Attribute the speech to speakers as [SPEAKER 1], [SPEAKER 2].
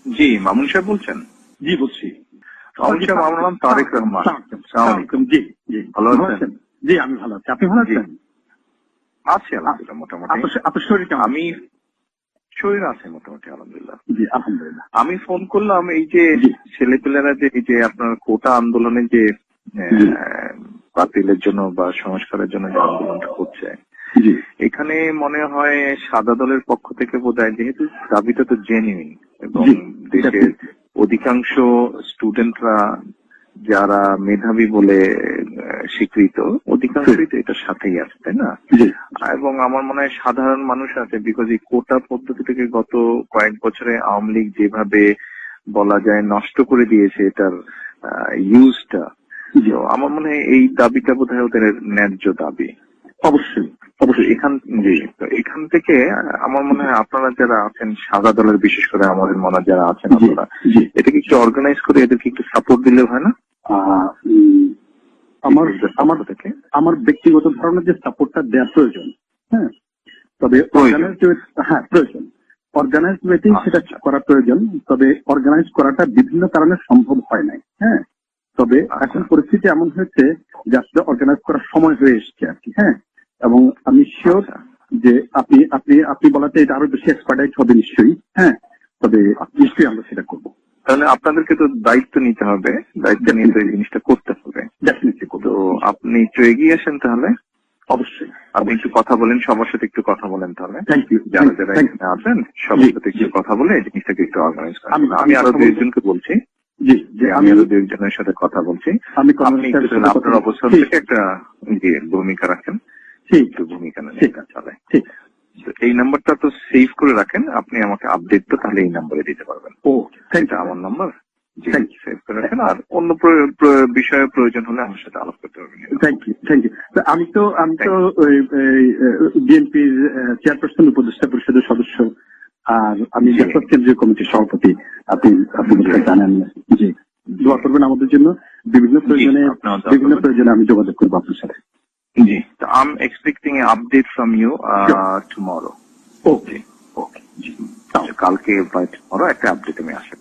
[SPEAKER 1] জি, মামুন সাহেব বলছেন?
[SPEAKER 2] জি বলছি।
[SPEAKER 1] মামুন সাহেব, আমার নাম তারেক রহমান।
[SPEAKER 2] জি জি,
[SPEAKER 1] ভালো আছেন?
[SPEAKER 2] জি আমি ভালো আছি, আপনি ভালো আছেন?
[SPEAKER 1] আছি আলহামদুলিল্লাহ মোটামুটি।
[SPEAKER 2] আপনার শরীর কেমন?
[SPEAKER 1] আমি শরীর আছে মোটামুটি আলহামদুলিল্লাহ।
[SPEAKER 2] জি আলহামদুলিল্লাহ।
[SPEAKER 1] আমি ফোন করলাম এই যে ছেলেপেলেরা যে এই যে আপনার কোটা আন্দোলনে যে বাতিলের জন্য বা সংস্কারের জন্য যে আন্দোলনটা করছে, এখানে মনে হয় সাদা দলের পক্ষ থেকে বোধহয়, যেহেতু দাবিটা তো জেনুইন এবং দেশের অধিকাংশ স্টুডেন্টরা যারা মেধাবী বলে স্বীকৃত, অধিকাংশই তো এটার সাথেই আছে, তাই না? এবং আমার মনে হয় সাধারণ মানুষ আছে, বিকজ এই কোটা পদ্ধতি থেকে গত কয়েক বছরে আওয়ামী লীগ যেভাবে বলা যায় নষ্ট করে দিয়েছে এটার ইউজটা, তো আমার মনে হয় এই দাবিটা বোধহয় ওদের ন্যায্য দাবি।
[SPEAKER 2] অবশ্যই
[SPEAKER 1] অবশ্যই এখান থেকে আমার মনে হয় আপনারা যারা আছেন সাদা দলের, বিশেষ করে আমাদের মনে যারা আছেন আপনারা, এটাকে একটু অর্গানাইজ করে এদেরকে একটু সাপোর্ট দিলে হয় না?
[SPEAKER 2] আমার ব্যক্তিগত ধারণা যে সাপোর্টটা দেওয়া প্রয়োজন, হ্যাঁ, তবে প্রয়োজন অর্গানাইজ ওয়েতেই সেটা করা প্রয়োজন। তবে অর্গানাইজ করাটা বিভিন্ন কারণে সম্ভব হয় নাই, হ্যাঁ। তবে এখন পরিস্থিতি এমন হয়েছে যে আসলে অর্গানাইজ করার সময় হয়ে এসছে আর কি, হ্যাঁ। এবং আমি শিওর যে আপনি আপনি আপনি বলাতে এটা আরো বেশি এক্সপার্টাইজ হবে নিশ্চয়ই, হ্যাঁ। তবে নিশ্চয়ই আমরা সেটা করবো।
[SPEAKER 1] তাহলে আপনাদেরকে তো দায়িত্ব নিতে হবে, দায়িত্ব নিয়ে তো এই জিনিসটা করতে হবে। তো আপনি একটু এগিয়ে আসেন তাহলে।
[SPEAKER 2] অবশ্যই
[SPEAKER 1] আপনি একটু কথা বলেন, সবার সাথে একটু কথা বলেন তাহলে।
[SPEAKER 2] Thank you.
[SPEAKER 1] যারা যারা এখানে আছেন সবার সাথে একটু কথা বলে এই জিনিসটাকে একটু অর্গানাইজ করেন। আমি আরো দুইজনকে বলছি। আমি আরো দুইজনের সাথে কথা বলছি। আপনি একটু আপনার অবস্থান থেকে একটা ভূমিকা রাখেন, একটু ভূমিকা নেন, চলে। এই নাম্বারটা তো সেভ করে রাখেন, আপনি আমাকে আপডেট তো তাহলে এই নাম্বারে দিতে পারবেন। এটা আমার নাম্বার, সেভ করে রাখেন। আর অন্য বিষয়ে প্রয়োজন হলে আমার সাথে আলাপ করতে পারবেন।
[SPEAKER 2] Thank you. আমি তো বিএনপির চেয়ারপারসন, উপদেষ্টা পরিষদের সদস্য, আর আমি জাতীয় কেন্দ্রীয় কমিটির সভাপতি। আপনি জানেন। জি, দোয়া করবেন আমাদের জন্য। বিভিন্ন প্রয়োজনে আমি যোগাযোগ করবো আপনার সাথে।
[SPEAKER 1] জি, তো I am expecting a update from you tomorrow. Okay, কালকে বা টুমরো একটা আপডেট আমি আশা